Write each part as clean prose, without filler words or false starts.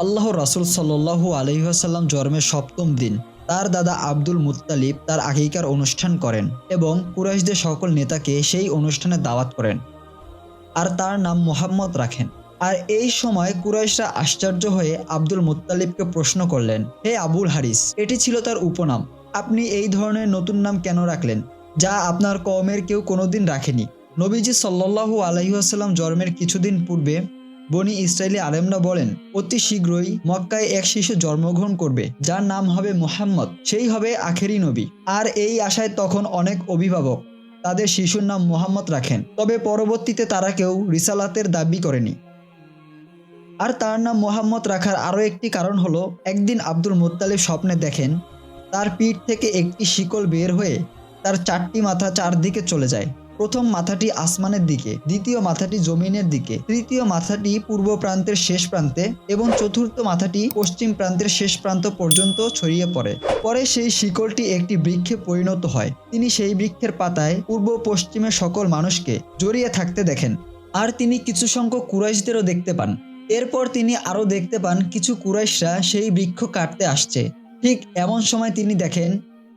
আল্লাহর রাসূল সাল্লাল্লাহু আলাইহি ওয়াসাল্লাম জন্মের ৭ম দিন তার দাদা আব্দুল মুত্তালিব তার আকিকার অনুষ্ঠান করেন এবং কুরাইশদের সকল নেতাকে সেই অনুষ্ঠানে দাওয়াত করেন আর তার নাম মুহাম্মদ রাখেন। আর এই সময় কুরাইশরা আশ্চর্য হয়ে আব্দুল মুত্তালিবকে প্রশ্ন করলেন, হে আবুল হারিস, এটি ছিল তার উপনাম, আপনি এই ধরনের নতুন নাম কেন রাখলেন যা আপনার কওমের কেউ কোনোদিন রাখেনি? নবীজি সাল্লাল্লাহু আলাইহি ওয়াসাল্লাম জন্মের কিছুদিন পূর্বে বনি ইসরাইলি আলেমরা বলেন, অতি শীঘ্রই মক্কায় এক শিশু জন্মগ্রহণ করবে যার নাম হবে মুহাম্মদ, সেই হবে আখেরি নবী। আর এই আশায় তখন অনেক অভিভাবক তাদের শিশুর নাম মুহাম্মদ রাখেন, তবে পরবর্তীতে তারা কেউ রিসালাতের দাবি করেনি। আর তার নাম মুহাম্মদ রাখার আরও একটি কারণ হলো, একদিন আব্দুল মুত্তালিব স্বপ্নে দেখেন তার পিঠ থেকে একটি শিকল বের হয়ে তার 4টি মাথা চারদিকে চলে যায়। প্রথম মাথাটি আসমানের দিকে, দ্বিতীয় মাথাটি জমিনের দিকে, তৃতীয় মাথাটি পূর্ব প্রান্তের শেষ প্রান্তে এবং চতুর্থ মাথাটি পশ্চিম প্রান্তের শেষ প্রান্ত পর্যন্ত ছড়িয়ে পড়ে। পরে সেই শিকলটি একটি বৃক্ষে পরিণত হয়। তিনি সেই বৃক্ষের পাতায় পূর্ব পশ্চিমের সকল মানুষকে জড়িয়ে থাকতে দেখেন। আর তিনি কিছু সংখ্যক কুরাইশদেরও দেখতে পান। এরপর তিনি আরও দেখতে পান কিছু কুরাইশরা সেই বৃক্ষ কাটতে আসছে। ঠিক এমন সময় তিনি দেখেন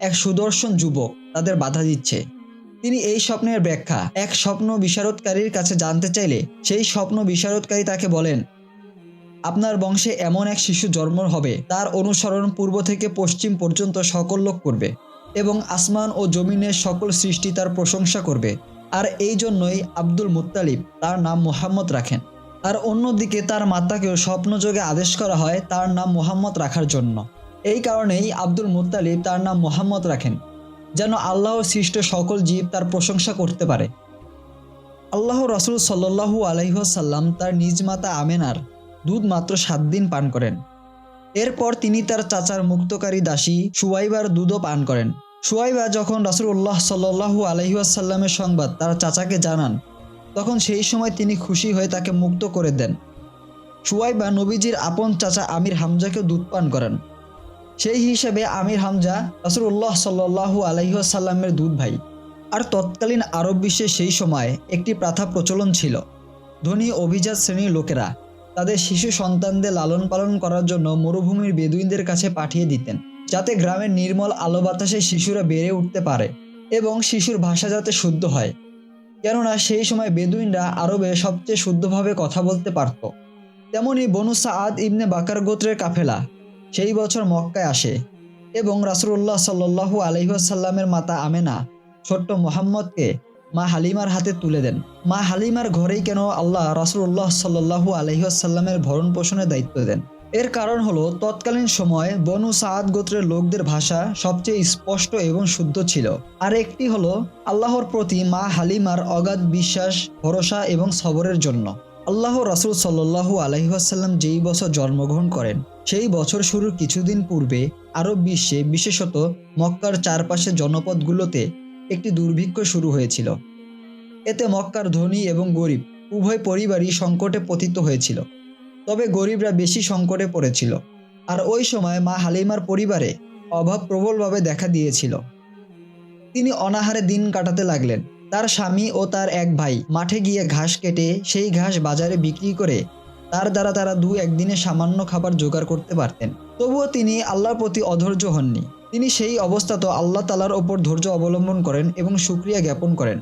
এক সুদর্শন যুবক তাদের বাধা দিচ্ছে। তিনি এই স্বপ্নের ব্যাখ্যা এক স্বপ্ন বিশারদকারীর কাছে জানতে চাইলে সেই স্বপ্ন বিশারদকারী তাকে বলেন, আপনার বংশে এমন এক শিশু জন্ম হবে, তার অনুসরণ পূর্ব থেকে পশ্চিম পর্যন্ত সকল লোক করবে এবং আসমান ও জমিনের সকল সৃষ্টি তার প্রশংসা করবে। আর এই জন্যই আব্দুল মুত্তালিব তার নাম মুহাম্মদ রাখেন। আর অন্যদিকে তার মাতাকেও স্বপ্নযোগে আদেশ করা হয় তার নাম মুহাম্মদ রাখার জন্য। এই কারণেই আব্দুল মুত্তালিব তার নাম মুহাম্মদ রাখেন, যেন আল্লাহর সৃষ্ট সকল জীব তার প্রশংসা করতে পারে। আল্লাহর রাসূল সাল্লাল্লাহু আলাইহি ওয়াসাল্লাম তার নিজ মাতা আমেনার দুধ মাত্র 7 দিন পান করেন। এরপর তিনি তার চাচার মুক্তকারী দাসী সুয়াইবার দুধও পান করেন। সুয়াইবা যখন রাসূলুল্লাহ সাল্লাল্লাহু আলাইহি ওয়াসাল্লামের সংবাদ তার চাচাকে জানান, তখন সেই সময় তিনি খুশি হয়ে তাকে মুক্ত করে দেন। সুয়াইবা নবীজির আপন চাচা আমির হামজাকেও দুধ পান করেন। সেই হিসেবে আমির হামজা রাসূলুল্লাহ সাল্লাল্লাহু আলাইহি ওয়াসাল্লামের দুধ ভাই। আর তৎকালীন আরব বিশ্বে সেই সময় একটি প্রথা প্রচলন ছিল, ধনী অভিজাত শ্রেণীর লোকেরা তাদের শিশু সন্তানদের লালন পালন করার জন্য মরুভূমির বেদুইনদের কাছে পাঠিয়ে দিতেন, যাতে গ্রামের নির্মল আলো বাতাসে শিশুরা বেড়ে উঠতে পারে এবং শিশুর ভাষা যাতে শুদ্ধ হয়, কেননা সেই সময় বেদুইনরা আরবে সবচেয়ে শুদ্ধভাবে কথা বলতে পারত। তেমনি বনু সাআদ ইবনে বাকার গোত্রের কাফেলা সেই বছর মক্কায় আসে এবং রাসূলুল্লাহ সাল্লাল্লাহু আলাইহি ওয়াসাল্লামের মাতা আমেনা ছোট্ট মুহাম্মদকে মা হালিমার হাতে তুলে দেন। মা হালিমার ঘরেই কেন আল্লাহ রাসূলুল্লাহ সাল্লাল্লাহু আলাইহি ওয়াসাল্লামের ভরণ পোষণের দায়িত্ব দেন। এর কারণ হলো তৎকালীন সময় বনু সাআদ গোত্রের লোকদের ভাষা সবচেয়ে স্পষ্ট এবং শুদ্ধ ছিল। আর একটি হলো আল্লাহর প্রতি মা হালিমার অগাধ বিশ্বাস, ভরসা এবং সবরের জন্য। আল্লাহর রাসূল সাল্লাল্লাহু আলাইহি ওয়াসাল্লাম যেই বছর জন্মগ্রহণ করেন, সেই বছর শুরুর কিছুদিন পূর্বে আরব বিশ্বে, বিশেষত মক্কার চারপাশের জনপদগুলোতে একটি দুর্ভিক্ষ শুরু হয়েছিল। এতে মক্কার ধনী এবং গরিব উভয় পরিবারই সংকটে পতিত হয়েছিল, তবে গরিবরা বেশি সংকটে পড়েছিল। আর ওই সময় মা হালিমার পরিবারে অভাব প্রবলভাবে দেখা দিয়েছিল। তিনি অনাহারে দিন কাটাতে লাগলেন। তার স্বামী ও তার এক ভাই মাঠে গিয়ে ঘাস কেটে সেই ঘাস বাজারে বিক্রি করে তার দ্বারা তারা একদিনে সামান্য খাবার জোগাড় করতে পারতেন। তবুও তিনি আল্লাহর প্রতি অধৈর্য হননি। তিনি সেই অবস্থাতেও আল্লাহ তাআলার ওপর ধৈর্য অবলম্বন করেন এবং শুকরিয়া জ্ঞাপন করেন।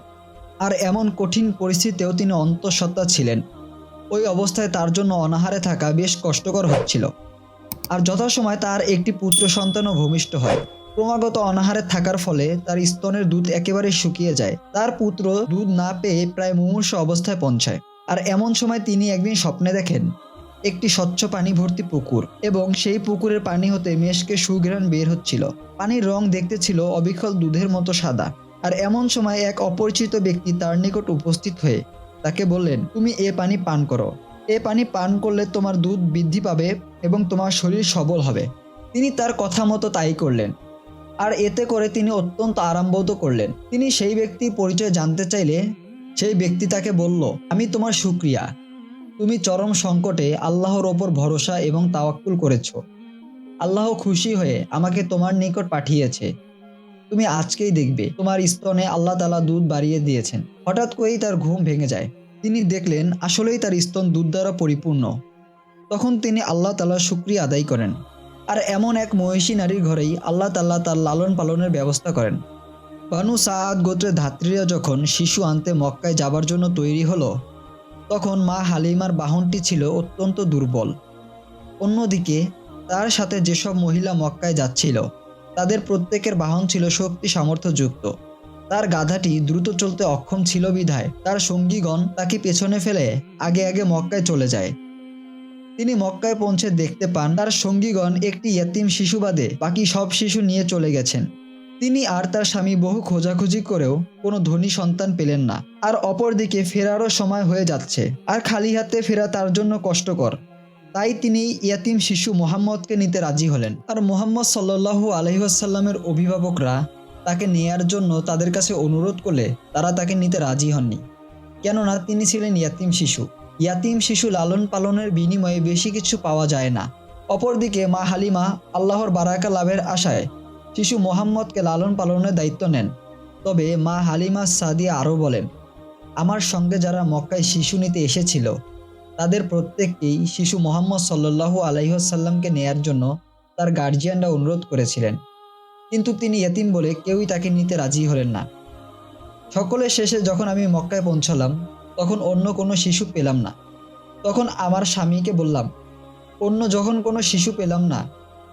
আর এমন কঠিন পরিস্থিতিতেও তিনি অন্তঃসত্ত্বা ছিলেন। ওই অবস্থায় তার জন্য অনাহারে থাকা বেশ কষ্টকর হচ্ছিল। আর যথাসময়ে তার একটি পুত্র সন্তানও ভূমিষ্ঠ হয়। ক্রমাগত অনাহারে থাকার ফলে তার স্তনের দুধ একেবারে শুকিয়ে যায়। তার পুত্র দুধ না পেয়ে প্রায় মুমূর্ষু অবস্থায় পৌঁছায়। আর এমন সময় তিনি একদিন স্বপ্নে দেখেন একটি স্বচ্ছ পানি ভর্তি পুকুর এবং সেই পুকুরের পানি হতে মেশকে সুঘ্রাণ বের হচ্ছিল। পানির রং দেখতে ছিল অবিকল দুধের মতো সাদা। আর এমন সময় এক অপরিচিত ব্যক্তি তার নিকট উপস্থিত হয়ে তাকে বললেন, তুমি এ পানি পান করো। এ পানি পান করলে তোমার দুধ বৃদ্ধি পাবে এবং তোমার শরীর সবল হবে। তিনি তার কথা মতো তাই করলেন। আর এতে করে তিনি অত্যন্ত আরামবোধ করলেন। তিনি সেই ব্যক্তির পরিচয় জানতে চাইলে সেই ব্যক্তি তাকে বলল, আমি তোমার শুকরিয়া, তুমি চরম সংকটে আল্লাহর ওপর ভরসা এবং তাওয়াক্কুল করেছ। আল্লাহ খুশি হয়ে আমাকে তোমার নিকট পাঠিয়েছে। তুমি আজকেই দেখবে তোমার স্তনে আল্লাহ তাআলা দুধ বাড়িয়ে দিয়েছেন। হঠাৎ করেই তার ঘুম ভেঙে যায়। তিনি দেখলেন আসলেই তার স্তন দুধ দ্বারা পরিপূর্ণ। তখন তিনি আল্লাহ তাআলার শুকরিয়া আদায় করেন। আর এমন এক মহিষী নারীর ঘরেই আল্লাহ তাআলা তার লালন পালনের ব্যবস্থা করেন। বানু সাআদ গোত্রের ধাত্রীরা যখন শিশু আনতে মক্কায় যাবার জন্য তৈরি হলো, তখন মা হালিমার বাহনটি ছিল অত্যন্ত দুর্বল। অন্যদিকে তার সাথে যেসব মহিলা মক্কায় যাচ্ছিল, তাদের প্রত্যেকের বাহন ছিল শক্তি সামর্থ্যযুক্ত। তার গাধাটি দ্রুত চলতে অক্ষম ছিল বিধায় তার সঙ্গীগণ তাকে পেছনে ফেলে আগে আগে মক্কায় চলে যায়। তিনি মক্কায় পৌঁছে দেখতে পান তার সঙ্গীগণ একটি ইয়েতিম শিশু বাদে বাকি সব শিশু নিয়ে চলে গেছেন। তিনি আর তার স্বামী বহু খোঁজাখুঁজি করেও কোনো ধনী সন্তান পেলেন না। আর অপরদিকে ফেরারও সময় হয়ে যাচ্ছে, আর খালি হাতে ফেরা তার জন্য কষ্টকর। তাই তিনি ইয়াতিম শিশু মোহাম্মদকে নিতে রাজি হলেন। আর মোহাম্মদ সাল্লাল্লাহু আলাইহি ওয়াসাল্লামের অভিভাবকরা তাকে নেয়ার জন্য তাদের কাছে অনুরোধ করলে তারা তাকে নিতে রাজি হননি, কেননা তিনি ছিলেন ইয়াতিম শিশু। ইয়াতিম শিশু লালন পালনের বিনিময়ে বেশি কিছু পাওয়া যায় না। অপরদিকে মা হালিমা আল্লাহর বারাকা লাভের আশায় শিশু মোহাম্মদকে লালন পালনের দায়িত্ব নেন। তবে মা হালিমা সাদিয়া আরও বলেন, আমার সঙ্গে যারা মক্কায় শিশু নিতে এসেছিল তাদের প্রত্যেককেই শিশু মোহাম্মদ সাল্লাল্লাহু আলাইহি ওয়াসাল্লামকে নেয়ার জন্য তার গার্জিয়ানরা অনুরোধ করেছিলেন, কিন্তু তিনি ইয়েতিম বলে কেউই তাকে নিতে রাজি হলেন না। সকলের শেষে যখন আমি মক্কায় পৌঁছালাম, তখন অন্য কোনো শিশু পেলাম না। তখন আমার স্বামীকে বললাম, অন্য যখন কোনো শিশু পেলাম না,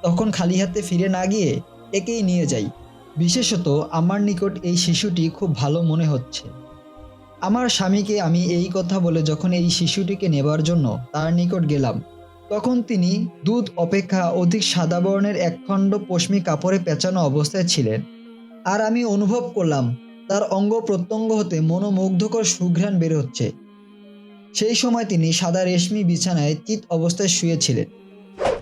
তখন খালি হাতে ফিরে না গিয়ে একেই নিয়ে যাই। বিশেষত আমার নিকট এই শিশুটি খুব ভালো মনে হচ্ছে। আমার স্বামীকে আমি এই কথা বলে যখন এই শিশুটিকে নেবার জন্য তার নিকট গেলাম, তখন তিনি দুধ অপেক্ষা অধিক সাদা বর্ণের একখণ্ড পশমি কাপড়ে পেঁচানো অবস্থায় ছিলেন। আর আমি অনুভব করলাম তার অঙ্গ প্রত্যঙ্গ হতে মনোমুগ্ধকর সুঘ্রাণ বের হচ্ছে। সেই সময় তিনি সাদা রেশমি বিছানায় চিত অবস্থায় শুয়েছিলেন।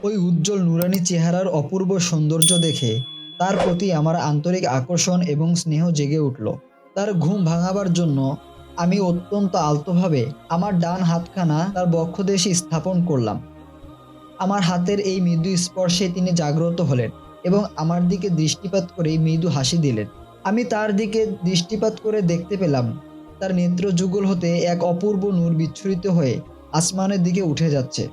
ওই উজ্জ্বল নুরানি চেহারার অপূর্ব সৌন্দর্য দেখে তার প্রতি আমার আন্তরিক আকর্ষণ এবং স্নেহ জেগে উঠল। তার ঘুম ভাঙাবার জন্য আমি অত্যন্ত আলতোভাবে আমার ডান হাতখানা তার বক্ষদেশে স্থাপন করলাম। আমার হাতের এই মৃদু স্পর্শে তিনি জাগ্রত হলেন এবং আমার দিকে দৃষ্টিপাত করে মৃদু হাসি দিলেন। আমি তার দিকে দৃষ্টিপাত করে দেখতে পেলাম তার নেত্র যুগল হতে এক অপূর্ব নূর বিচ্ছুরিত হয়ে আসমানের দিকে উঠে যাচ্ছে।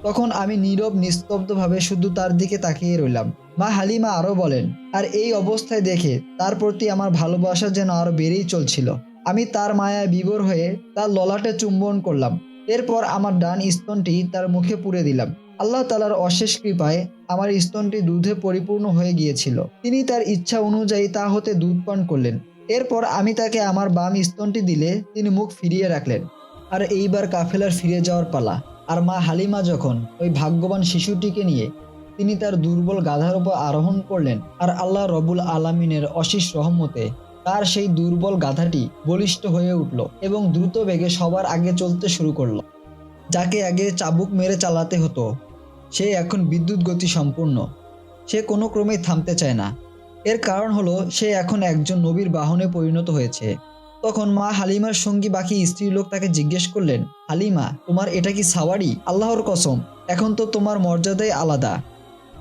তখন আমি নীরব নিস্তব্ধভাবে শুধু তার দিকে তাকিয়ে রইলাম। মা হালিমা আরও বলেন, আর এই অবস্থায় দেখে তার প্রতি আমার ভালোবাসা যেন আরো বেড়েই চলছিল। আমি তার মায়ায় বিভোর হয়ে তার ললাটে চুম্বন করলাম। এরপর আমার ডান স্তনটি তার মুখে পুরে দিলাম। আল্লাহ তাআলার অশেষ কৃপায় আমার স্তনটি দুধে পরিপূর্ণ হয়ে গিয়েছিল। তিনি তার ইচ্ছা অনুযায়ী তা হতে দুধ পান করলেন। এরপর আমি তাকে আমার বাম স্তনটি দিলে তিনি মুখ ফিরিয়ে রাখলেন। আর এইবার কাফেলার ফিরে যাওয়ার পালা। আর মা হালিমা যখন ওই ভাগ্যবান শিশুটিকে নিয়ে তিনি তার দুর্বল গাধার উপর আরোহণ করলেন, আর আল্লাহ রব্বুল আলামিনের অশেষ রহমতে তার সেই দুর্বল গাধাটি বলিষ্ঠ হয়ে উঠল এবং দ্রুত বেগে সবার আগে চলতে শুরু করলো। যাকে আগে চাবুক মেরে চালাতে হতো, সে এখন বিদ্যুৎ গতি সম্পূর্ণ। সে কোনো ক্রমেই থামতে চায় না। এর কারণ হলো সে এখন একজন নবীর বাহনে পরিণত হয়েছে। তখন মা হালিমার সঙ্গী বাকি স্ত্রীলোক তাকে জিজ্ঞেস করলেন, হালিমা, তোমার এটা কি সাওয়ারি? আল্লাহর কসম, এখন তো তোমার মর্যাদাই আলাদা।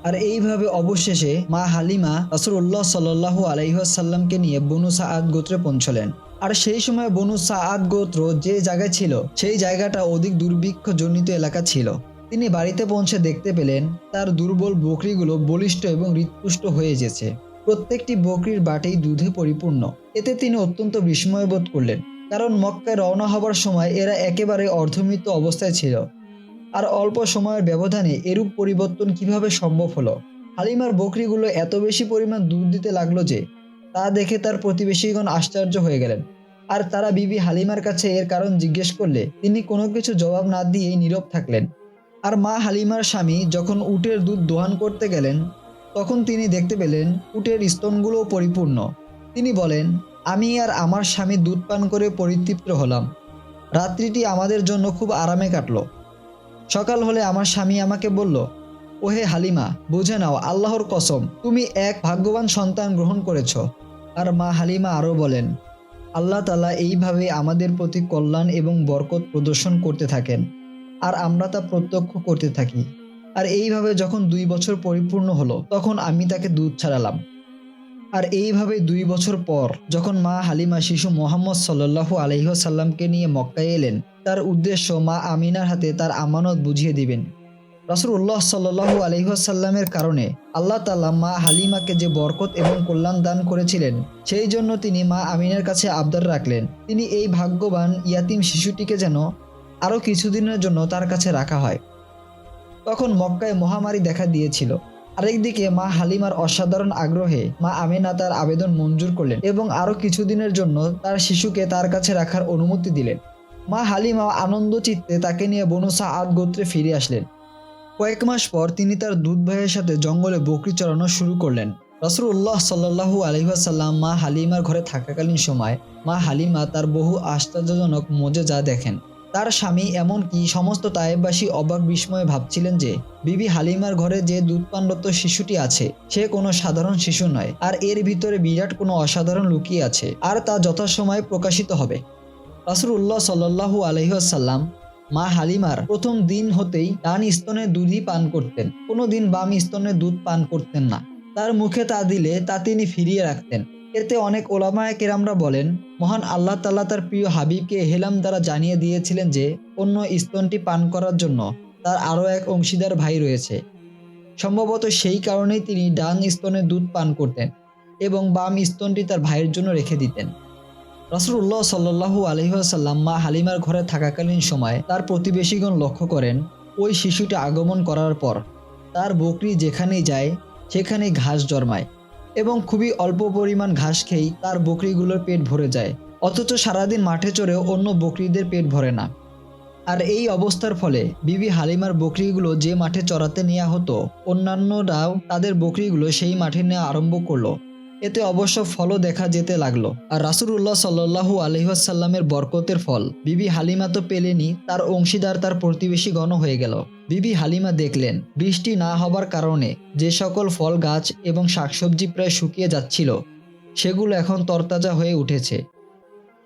আর এইভাবে অবশেষে মা হালিমা রাসূলুল্লাহ সাল্লাল্লাহু আলাইহি ওয়াসাল্লামকে নিয়ে বনু সাআদ গোত্রে পৌঁছলেন। আর সেই সময় বনু সাআদ গোত্র যে জায়গায় ছিল, সেই জায়গাটা অধিক দুর্ভিক্ষ জনিত এলাকা ছিল। তিনি বাড়িতে পৌঁছে দেখতে পেলেন তার দুর্বল বকরিগুলো বলিষ্ঠ এবং হৃষ্টপুষ্ট হয়ে যেছে। প্রত্যেকটি বকরির বাটেই দুধে পরিপূর্ণ। এতে তিনি অত্যন্ত বিস্ময় বোধ করলেন, কারণ মক্কায় রওনা হবার সময় এরা একেবারে অর্ধমৃত অবস্থায় ছিল। আর অল্প সময়ের ব্যবধানে এরূপ পরিবর্তন কিভাবে সম্ভব হলো? হালিমার বকরিগুলো এত বেশি পরিমাণ দুধ দিতে লাগলো যে তা দেখে তার প্রতিবেশীগণ আশ্চর্য হয়ে গেলেন। আর তারা বিবি হালিমার কাছে এর কারণ জিজ্ঞেস করলে তিনি কোনো কিছু জবাব না দিয়েই নীরব থাকলেন। আর মা হালিমার স্বামী যখন উটের দুধ দোহান করতে গেলেন, তখন তিনি দেখতে পেলেন উটের স্তনগুলোও পরিপূর্ণ। তিনি বলেন, আমি আর আমার স্বামী দুধ পান করে পরিতৃপ্ত হলাম। রাত্রিটি আমাদের জন্য খুব আরামে কাটলো। সকাল হলে আমার স্বামী আমাকে বলল, ওহে হালিমা, বুঝে নাও, আল্লাহর কসম, তুমি এক ভাগ্যবান সন্তান গ্রহণ করেছ। আর মা হালিমা আরও বলেন, আল্লাহ তাআলা এইভাবে আমাদের প্রতি কল্যাণ এবং বরকত প্রদর্শন করতে থাকেন, আর আমরা তা প্রত্যক্ষ করতে থাকি। আর এইভাবে যখন 2 বছর পরিপূর্ণ হলো, তখন আমি তাকে দুধ ছাড়ালাম। আর এইভাবে 2 বছর পর যখন মা হালিমা শিশু মোহাম্মদ সাল্লাল্লাহু আলাইহি ওয়াসাল্লামকে নিয়ে মক্কায় এলেন, তার উদ্দেশ্য মা আমিনার হাতে তার আমানত বুঝিয়ে দিবেন। রাসূলুল্লাহ সাল্লাল্লাহু আলাইহি ওয়াসাল্লামের কারণে আল্লাহ তাআলা মা হালিমাকে যে বরকত এবং কল্যাণ দান করেছিলেন, সেই জন্য তিনি মা আমিনার কাছে আবদার রাখলেন তিনি এই ভাগ্যবান ইয়াতিম শিশুটিকে যেন আরও কিছুদিনের জন্য তার কাছে রাখা হয়। তখন মক্কায় মহামারী দেখা দিয়েছিল। আরেকদিকে মা হালিমার অসাধারণ আগ্রহে মা আমিনা তার আবেদন মঞ্জুর করলেন এবং আরও কিছুদিনের জন্য তার শিশুকে তার কাছে রাখার অনুমতি দিলেন। মা হালিমা আনন্দ চিত্তে তাকে নিয়ে বনু সাআদ গোত্রে ফিরে আসলেন। কয়েক মাস পর তিনি তার দুধ ভাইয়ের সাথে জঙ্গলে বকরি চড়ানো শুরু করলেন। রাসূলুল্লাহ সাল্লাল্লাহু আলাইহি ওয়াসাল্লাম মা হালিমার ঘরে থাকাকালীন সময় মা হালিমা তার বহু আশ্চর্যজনক মোজেজা দেখেন। তার স্বামী এমনকি সমস্ত তায়েববাসী অবাক বিস্ময়ে ভাবছিলেন যে বিবি হালিমার ঘরে যে দুধপানরত শিশুটি আছে সে কোনো সাধারণ শিশু নয়, আর এর ভিতরে বিরাট কোনো অসাধারণ লুকিয়ে আছে, আর তা যথাসময়ে প্রকাশিত হবে। রাসূলুল্লাহ সাল্লাল্লাহু আলাইহি ওয়াসাল্লাম মা হালিমার প্রথম দিন হতেই ডান স্তনের দুধই পান করতেন, কোনো দিন বাম স্তনের দুধ পান করতেন না। তার মুখে তা দিলে তা তিনি ফিরিয়ে রাখতেন। এতে অনেক ওলামায়ে কেরামরা বলেন, মহান আল্লাহ তাআলা তার প্রিয় হাবিবকে হেলাম দ্বারা জানিয়ে দিয়েছিলেন যে অন্য স্তনটি পান করার জন্য তার আরও এক অংশীদার ভাই রয়েছে। সম্ভবত সেই কারণেই তিনি ডান স্তনের দুধ পান করতেন এবং বাম স্তনটি তার ভাইয়ের জন্য রেখে দিতেন। রাসূলুল্লাহ সাল্লাল্লাহু আলাইহি ওয়াসাল্লাম মা হালিমার ঘরে থাকাকালীন সময় তার প্রতিবেশীগণ লক্ষ্য করেন ওই শিশুটি আগমন করার পর তার বকরি যেখানেই যায় সেখানেই ঘাস জন্মায় এবং খুবই অল্প পরিমাণ ঘাস খেয়েই তার বকরিগুলোর পেট ভরে যায়, অথচ সারাদিন মাঠে চড়েও অন্য বকরিদের পেট ভরে না। আর এই অবস্থার ফলে বিবি হালিমার বকরিগুলো যে মাঠে চড়াতে নেওয়া হতো অন্যান্যরাও তাদের বকরিগুলো সেই মাঠে নেওয়া আরম্ভ করলো। এতে অবশ্য ফলও দেখা যেতে লাগলো। আর রাসূলুল্লাহ সাল্লাল্লাহু আলাইহি ওয়াসাল্লামের বরকতের ফল বিবি হালিমা তো পেলেনই, তার অংশীদার তার প্রতিবেশীগণ হয়ে গেল। বিবি হালিমা দেখলেন বৃষ্টি না হবার কারণে যে সকল ফল গাছ এবং শাকসবজি প্রায় শুকিয়ে যাচ্ছিল সেগুলো এখন তরতাজা হয়ে উঠেছে।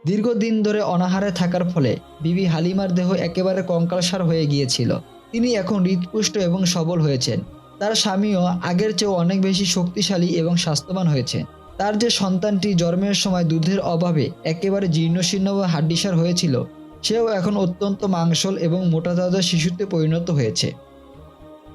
দীর্ঘদিন ধরে অনাহারে থাকার ফলে বিবি হালিমার দেহ একেবারে কঙ্কালসার হয়ে গিয়েছিল। তিনি এখন হৃষ্টপুষ্ট এবং সবল হয়েছেন। তার স্বামীও আগের চেয়েও অনেক বেশি শক্তিশালী এবং স্বাস্থ্যবান হয়েছে। তার যে সন্তানটি জন্মের সময় দুধের অভাবে একেবারে জীর্ণশীর্ণ ও হাড্ডিসার হয়েছিল সেও এখন অত্যন্ত মাংসল এবং মোটাতাজা শিশুতে পরিণত হয়েছে।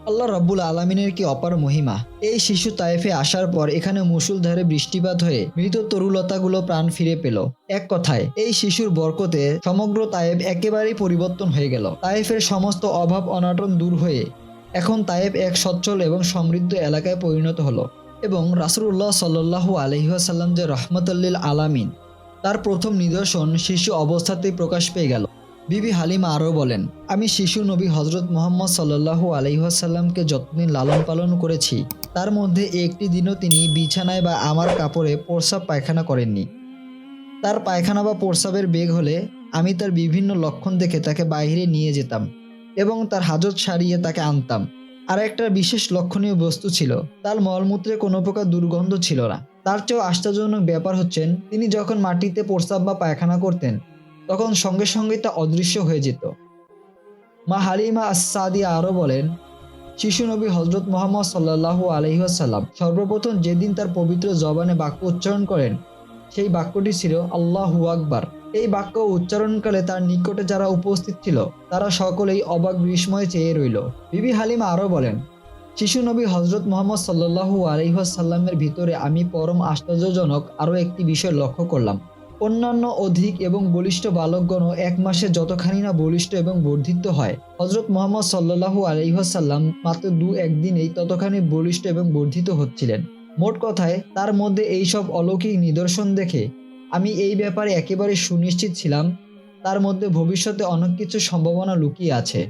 আল্লাহ রাব্বুল আলামিনের কি অপার মহিমা। এই শিশু তায়েফে আসার পর এখানে মুষলধারে বৃষ্টিপাত হয়ে মৃত তরুলতাগুলো প্রাণ ফিরে পেল। এক কথায় এই শিশুর বরকতে সমগ্র তায়েফ একেবারেই পরিবর্তন হয়ে গেল। তায়েফের সমস্ত অভাব অনাটন দূর হয়ে এখন তায়েফ এক সচ্ছল এবং সমৃদ্ধ এলাকায় পরিণত হলো। এবং রাসূলুল্লাহ সাল্লাল্লাহু আলাইহি ওয়াসাল্লাম যে রহমাতুল লিল আলামিন তার প্রথম নিদর্শন শিশু অবস্থাতেই প্রকাশ পেয়ে গেল। বিবি হালিমা আরও বলেন, আমি শিশু নবী হজরত মুহাম্মদ সাল্লাল্লাহু আলাইহি ওয়াসাল্লামকে যতদিন লালন পালন করেছি তার মধ্যে একটি দিনও তিনি বিছানায় বা আমার কাপড়ে প্রস্রাব পায়খানা করেননি। তার পায়খানা বা প্রস্রাবের বেগ হলে আমি তার বিভিন্ন লক্ষণ দেখে তাকে বাইরে নিয়ে যেতাম এবং তার হাজত সারিয়ে তাকে আনতাম। আর একটা বিশেষ লক্ষণীয় বস্তু ছিল, তার মলমূত্রে কোনো প্রকার দুর্গন্ধ ছিল না। তার চেয়েও আশ্চর্যজনক ব্যাপার হচ্ছেন তিনি যখন মাটিতে প্রস্রাব বা পায়খানা করতেন তখন সঙ্গে সঙ্গে তা অদৃশ্য হয়ে যেত। মা হালিমা আস-সাদিয়া আরও বলেন, শিশু নবী হজরত মুহাম্মদ সাল্লাল্লাহু আলাইহি ওয়াসাল্লাম সর্বপ্রথম যেদিন তার পবিত্র জবানে বাক্য উচ্চারণ করেন সেই বাক্যটি ছিল আল্লাহু আকবার। এই বাক্য উচ্চারণকালে তার নিকটে যারা উপস্থিত ছিল তারা সকলেই অবাক বিস্ময়ে চেয়ে রইল। বিবি হালিমা আরও বলেন, শিশু নবী হজরত মুহাম্মদ সাল্লাল্লাহু আলাইহি ওয়াসাল্লামের ভিতরে আমি পরম আশ্চর্যজনক আরও একটি বিষয় লক্ষ্য করলাম। অন্যান্য অধিক এবং বলিষ্ঠ বালকগণও এক মাসে যতখানি না বলিষ্ঠ এবং বর্ধিত হয়, হজরত মুহাম্মদ সাল্লাল্লাহু আলাইহি ওয়াসাল্লাম মাত্র 2-1 দিনেই ততখানি বলিষ্ঠ এবং বর্ধিত হচ্ছিলেন। মোট কথায় তার মধ্যে এইসব অলৌকিক নিদর্শন দেখে আমি এই ব্যাপারে একেবারে সুনিশ্চিত ছিলাম তার মধ্যে ভবিষ্যতে অনেক কিছু সম্ভাবনা লুকিয়ে আছে।